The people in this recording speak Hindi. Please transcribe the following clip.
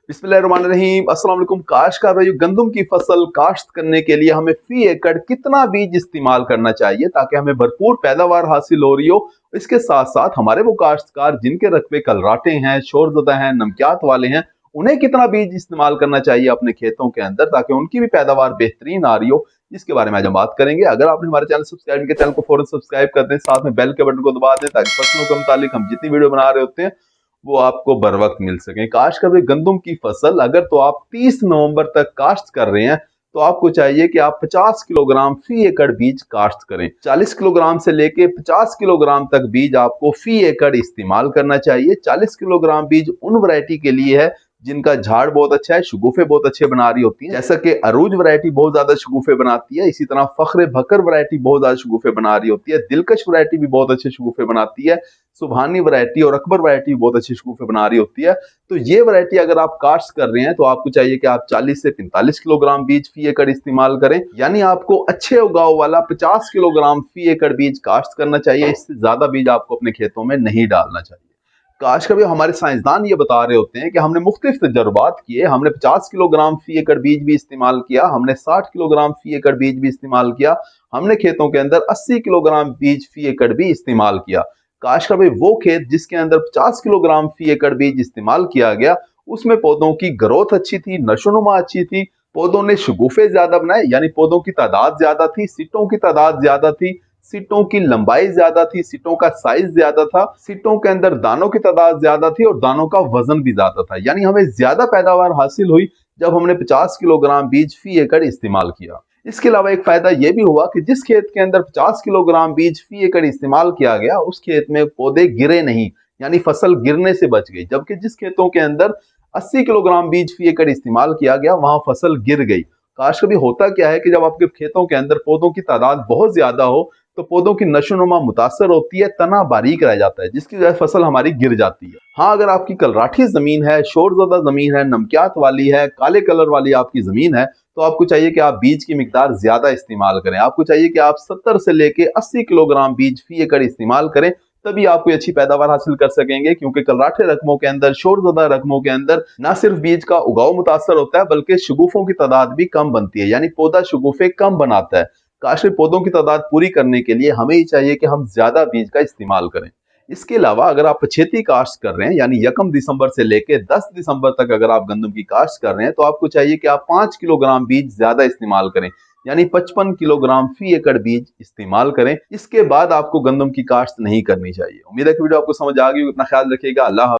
बिस्मिल्लाहिर्रहमानिर्रहीम। अस्सलाम वालेकुम। काश्तकार भाइयों, गंदम की फसल काश्त करने के लिए हमें फी एकड़ कितना बीज इस्तेमाल करना चाहिए ताकि हमें भरपूर पैदावार हासिल हो रही हो। इसके साथ साथ हमारे वो काश्तकार जिनके रकबे कलराटे हैं, शोरज़दा हैं, नमकियात वाले हैं, उन्हें कितना बीज इस्तेमाल करना चाहिए अपने खेतों के अंदर ताकि उनकी भी पैदावार बेहतरीन आ रही हो, इसके बारे में आज हम बात करेंगे। अगर आपने हमारे चैनल सब्सक्राइब किया, चैनल को फौरन सब्सक्राइब कर दें, साथ में बेल के बटन को दबा दें ताकि फसलों के मुतालिक हम जितनी वीडियो बना रहे होते हैं वो आपको बर वक्त मिल सके। काश्त कर रहे गंदम की फसल अगर तो आप 30 नवंबर तक काश्त कर रहे हैं तो आपको चाहिए कि आप 50 किलोग्राम फी एकड़ बीज काश्त करें। 40 किलोग्राम से लेके 50 किलोग्राम तक बीज आपको फी एकड़ इस्तेमाल करना चाहिए। 40 किलोग्राम बीज उन वैरायटी के लिए है जिनका झाड़ बहुत अच्छा है, शगुफे बहुत अच्छे बना रही होती हैं, जैसा कि अरूज वैरायटी बहुत ज्यादा शगुफे बनाती है, इसी तरह फख्र बकर वैरायटी बहुत ज्यादा शगुफे बना रही होती है, दिलकश वैरायटी भी बहुत अच्छे शगुफे बनाती है, सुबहानी वैरायटी और अकबर वैरायटी बहुत अच्छे शगुफे बना रही होती है। तो ये वैरायटी अगर आप काश्त कर रहे हैं तो आपको चाहिए कि आप 40 से 45 किलोग्राम बीज फी एकड़ इस्तेमाल करें, यानी आपको अच्छे उगाव वाला 50 किलोग्राम फी एकड़ बीज काश्त करना चाहिए। इससे ज्यादा बीज आपको अपने खेतों में नहीं डालना चाहिए। काश कभी हमारे साइंसदान ये बता रहे होते हैं कि हमने मुख्तलिफ तजर्बात किए, हमने 50 किलोग्राम फी एकड़ बीज भी इस्तेमाल किया, हमने 60 किलोग्राम फी एकड़ बीज भी इस्तेमाल किया, हमने खेतों के अंदर 80 किलोग्राम बीज फी एकड़ भी इस्तेमाल किया। काश का भाई वो खेत जिसके अंदर 50 किलोग्राम फी एकड़ बीज इस्तेमाल किया गया उसमें पौधों की ग्रोथ अच्छी थी, नशोनुमा अच्छी थी, पौधों ने शगुफे ज्यादा बनाए, यानी पौधों की तादाद ज्यादा थी, सिटों की तादाद ज्यादा थी, सिटों की लंबाई ज्यादा थी, सिटों का साइज ज्यादा था, सिटों के अंदर दानों की तादाद ज्यादा थी और दानों का वजन भी ज्यादा था। यानी हमें ज्यादा पैदावार हासिल हुई जब हमने 50 किलोग्राम बीज फी एकड़ इस्तेमाल किया। इसके अलावा एक फायदा यह भी हुआ कि जिस खेत के अंदर 50 किलोग्राम बीज फी एकड़ इस्तेमाल किया गया उस खेत में पौधे गिरे नहीं, यानी फसल गिरने से बच गई, जबकि जिस खेतों के अंदर 80 किलोग्राम बीज फी एकड़ इस्तेमाल किया गया वहां फसल गिर गई। काश कभी होता क्या है कि जब आपके खेतों के अंदर पौधों की तादाद बहुत ज्यादा हो तो पौधों की नशोनुमा मुतासर होती है, तना बारीक रह जाता है जिसकी वजह से फसल हमारी गिर जाती है। हाँ, अगर आपकी कलराठी जमीन है, शोरज़दा जमीन है, नमकियात वाली है, काले कलर वाली आपकी जमीन है तो आपको चाहिए कि आप बीज की मिकदार ज्यादा इस्तेमाल करें। आपको चाहिए कि आप 70 से लेके 80 किलोग्राम बीज फी एकड़ इस्तेमाल करें, तभी आप कोई अच्छी पैदावार हासिल कर सकेंगे, क्योंकि कलराठे रकमों के अंदर, शोरज़दा रकमों के अंदर न सिर्फ बीज का उगाव मुतासर होता है बल्कि शगुफों की तादाद भी कम बनती है, यानी पौधा शगुफे कम बनाता है। काश्त पौधों की तादाद पूरी करने के लिए हमें ही चाहिए कि हम ज्यादा बीज का इस्तेमाल करें। इसके अलावा अगर आप पछेती काश्त कर रहे हैं, यानी 1 दिसंबर से लेकर 10 दिसंबर तक अगर आप गंदम की काश्त कर रहे हैं तो आपको चाहिए कि आप 5 किलोग्राम बीज ज्यादा इस्तेमाल करें, यानी 55 किलोग्राम फी एकड़ बीज इस्तेमाल करें। इसके बाद आपको गंदम की काश्त नहीं करनी चाहिए। उम्मीद है कि वीडियो आपको समझ आ गई। अपना ख्याल रखिएगा। अल्लाह।